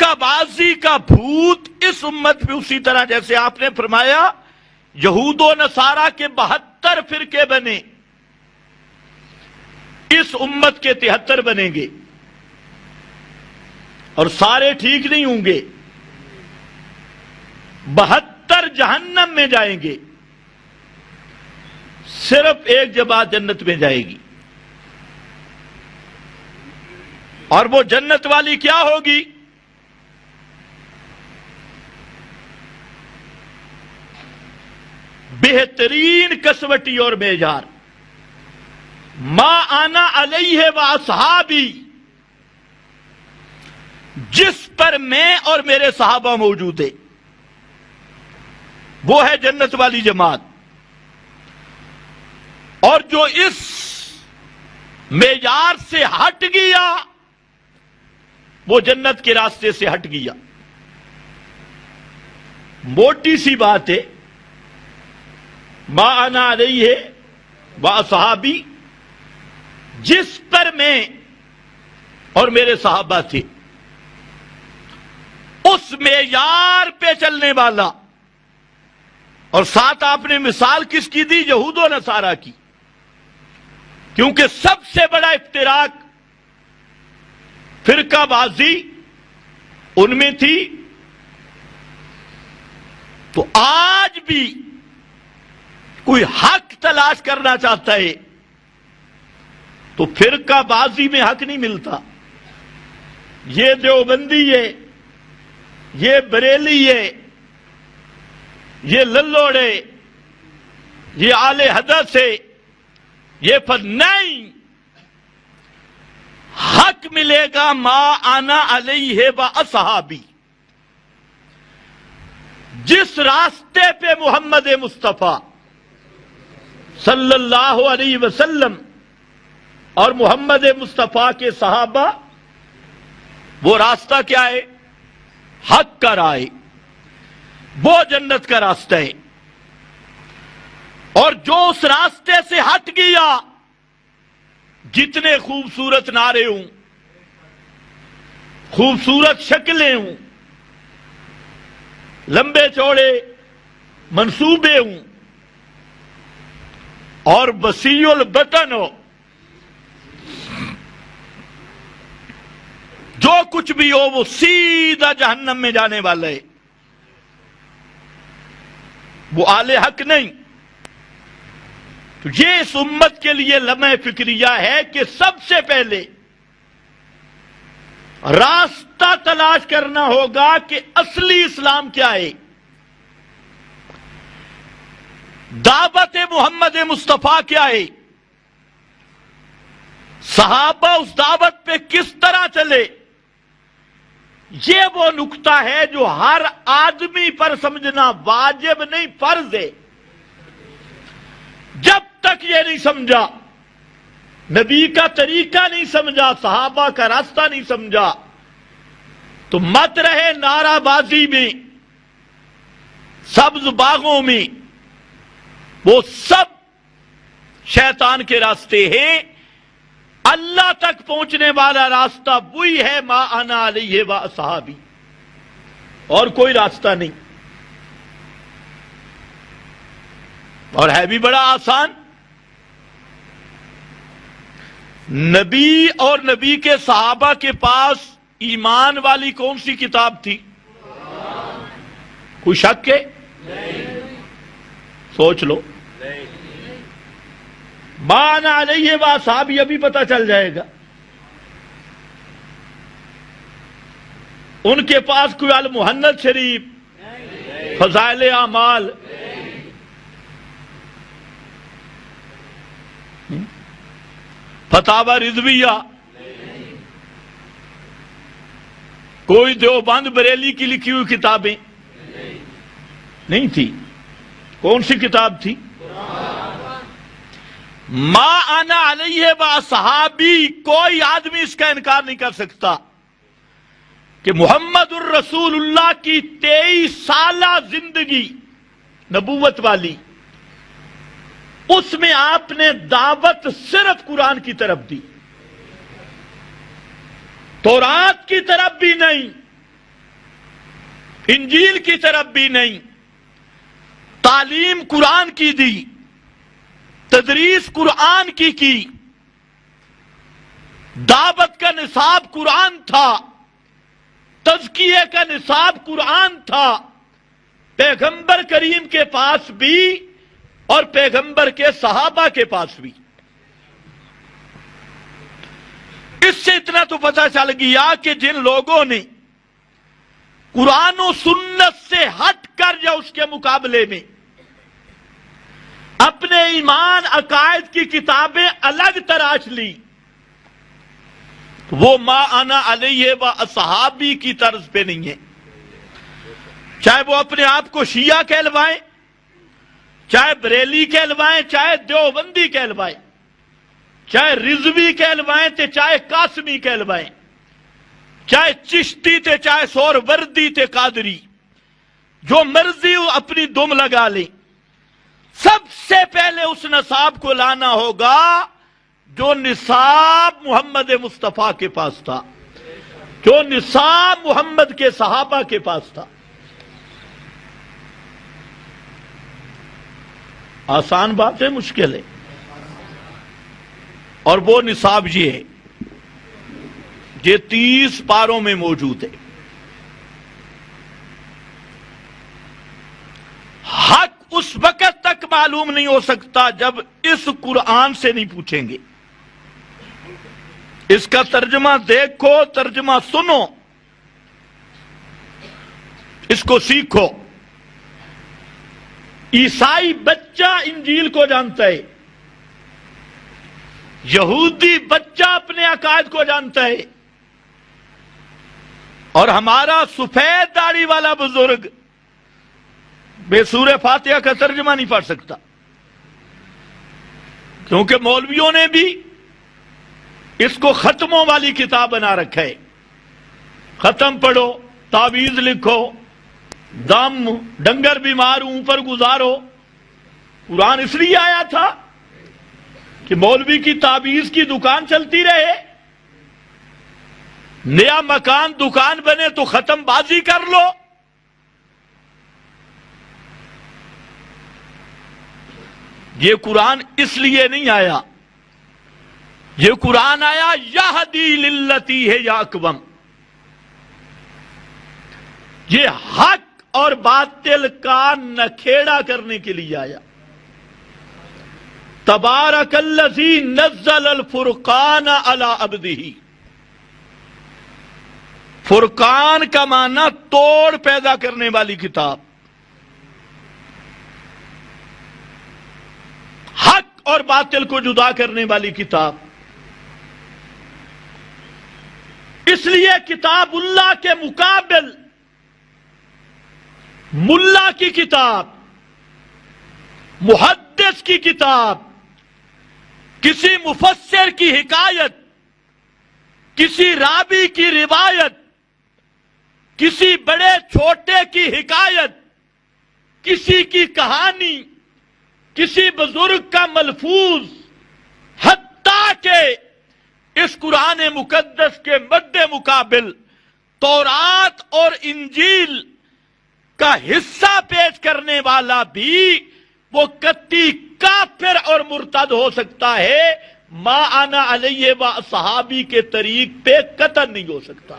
فرقہ بازی کا بھوت اس امت میں اسی طرح جیسے آپ نے فرمایا یہود و نصارہ کے 72 فرقے بنے، اس امت کے 73 بنیں گے اور سارے ٹھیک نہیں ہوں گے، 72 جہنم میں جائیں گے، صرف ایک جماعت جنت میں جائے گی۔ اور وہ جنت والی کیا ہوگی؟ بہترین کسوٹی اور معیار، ما انا علیہ و اصحابی، جس پر میں اور میرے صحابہ موجود ہیں، وہ ہے جنت والی جماعت۔ اور جو اس معیار سے ہٹ گیا وہ جنت کے راستے سے ہٹ گیا۔ موٹی سی بات ہے، ما انا علیہ و اصحابی، جس پر میں اور میرے صحابہ تھے، اس معیار پہ چلنے والا۔ اور ساتھ آپ نے مثال کس کی دی؟ یہود و نصارہ کی، کیونکہ سب سے بڑا افتراق فرقہ بازی ان میں تھی۔ تو آج بھی کوئی حق تلاش کرنا چاہتا ہے تو فرقہ بازی میں حق نہیں ملتا۔ یہ دیوبندی ہے، یہ بریلی ہے، یہ للوڑے، یہ اہل حدیث ہے، یہ نہیں، حق ملے گا ما انا علیہ و اصحابی، جس راستے پہ محمد مصطفیٰ صلی اللہ علیہ وسلم اور محمد مصطفیٰ کے صحابہ، وہ راستہ کیا ہے؟ حق کا راہ، وہ جنت کا راستہ ہے۔ اور جو اس راستے سے ہٹ گیا، جتنے خوبصورت نعرے ہوں، خوبصورت شکلیں ہوں، لمبے چوڑے منصوبے ہوں اور وسیع البطن ہو، جو کچھ بھی ہو وہ سیدھا جہنم میں جانے والا ہے، وہ اہل حق نہیں۔ تو یہ اس امت کے لیے لمحہ فکریہ ہے کہ سب سے پہلے راستہ تلاش کرنا ہوگا کہ اصلی اسلام کیا ہے، دعوت محمد مصطفیٰ کیا ہے، صحابہ اس دعوت پہ کس طرح چلے۔ یہ وہ نقطہ ہے جو ہر آدمی پر سمجھنا واجب نہیں، فرض ہے۔ جب تک یہ نہیں سمجھا، نبی کا طریقہ نہیں سمجھا، صحابہ کا راستہ نہیں سمجھا، تو مت رہے نعرہ بازی میں، سبز باغوں میں۔ وہ سب شیطان کے راستے ہیں، اللہ تک پہنچنے والا راستہ وہی ہے ما انا علیہ و اصحابی، اور کوئی راستہ نہیں۔ اور ہے بھی بڑا آسان۔ نبی اور نبی کے صحابہ کے پاس ایمان والی کون سی کتاب تھی؟ کوئی شک ہے؟ سوچ لو۔ ما انا علیہ و اصحابی ابھی پتہ چل جائے گا۔ ان کے پاس کوئی المحنت شریف، فضائل اعمال، فتاوی رضویہ، کوئی دیوبند بریلی کی لکھی ہوئی کتابیں نہیں تھی۔ کون سی کتاب تھی؟ ما انا علیہ و اصحابی۔ کوئی آدمی اس کا انکار نہیں کر سکتا کہ محمد الرسول اللہ کی 23 سالہ زندگی نبوت والی، اس میں آپ نے دعوت صرف قرآن کی طرف دی، تورات کی طرف بھی نہیں، انجیل کی طرف بھی نہیں، تعلیم قرآن کی دی، تدریس قرآن کی، دعوت کا نصاب قرآن تھا، تزکیے کا نصاب قرآن تھا، پیغمبر کریم کے پاس بھی اور پیغمبر کے صحابہ کے پاس بھی۔ اس سے اتنا تو پتہ چل گیا کہ جن لوگوں نے قرآن و سنت سے ہٹ کر یا اس کے مقابلے میں اپنے ایمان عقائد کی کتابیں الگ تراش لی، وہ ما انا علیہ و اصحابی کی طرز پہ نہیں ہے۔ چاہے وہ اپنے آپ کو شیعہ کہلوائیں، چاہے بریلی کہلوائیں، چاہے دیوبندی کہلوائیں، چاہے رضوی کہلوائیں تے چاہے قاسمی کہلوائیں، چاہے چشتی تے چاہے سور وردی تے قادری، جو مرضی اپنی دم لگا لیں، سب سے پہلے اس نصاب کو لانا ہوگا جو نصاب محمد مصطفیٰ کے پاس تھا، جو نصاب محمد کے صحابہ کے پاس تھا۔ آسان بات ہے، مشکل ہے، اور وہ نصاب یہ ہے، یہ 30 پاروں میں موجود ہے۔ حق اس وقت تک معلوم نہیں ہو سکتا جب اس قرآن سے نہیں پوچھیں گے۔ اس کا ترجمہ دیکھو، ترجمہ سنو، اس کو سیکھو۔ عیسائی بچہ انجیل کو جانتا ہے، یہودی بچہ اپنے عقائد کو جانتا ہے، اور ہمارا سفید داڑھی والا بزرگ بے سورہ فاتحہ کا ترجمہ نہیں پڑھ سکتا، کیونکہ مولویوں نے بھی اس کو ختموں والی کتاب بنا رکھا ہے۔ ختم پڑھو، تعویذ لکھو، دم ڈنگر بیمار اوپر گزارو۔ قرآن اس لیے آیا تھا کہ مولوی کی تعویذ کی دکان چلتی رہے، نیا مکان دکان بنے تو ختم بازی کر لو۔ یہ قرآن اس لیے نہیں آیا، یہ قرآن آیا یہدی للتی ہے یا اقوم، یہ حق اور باطل کا نکھیڑا کرنے کے لیے آیا۔ تبارک الذی نزل الفرقان علی عبدہ، فرقان کا معنی توڑ پیدا کرنے والی کتاب، حق اور باطل کو جدا کرنے والی کتاب۔ اس لیے کتاب اللہ کے مقابل ملا کی کتاب، محدث کی کتاب، کسی مفسر کی حکایت، کسی راوی کی روایت، کسی بڑے چھوٹے کی حکایت، کسی کی کہانی، کسی بزرگ کا ملفوظ، حتیٰ کہ اس قرآن مقدس کے مد مقابل تورات اور انجیل کا حصہ پیش کرنے والا بھی وہ قطعی کافر اور مرتد ہو سکتا ہے، ما انا علیہ و صحابی کے طریق پہ قطع نہیں ہو سکتا۔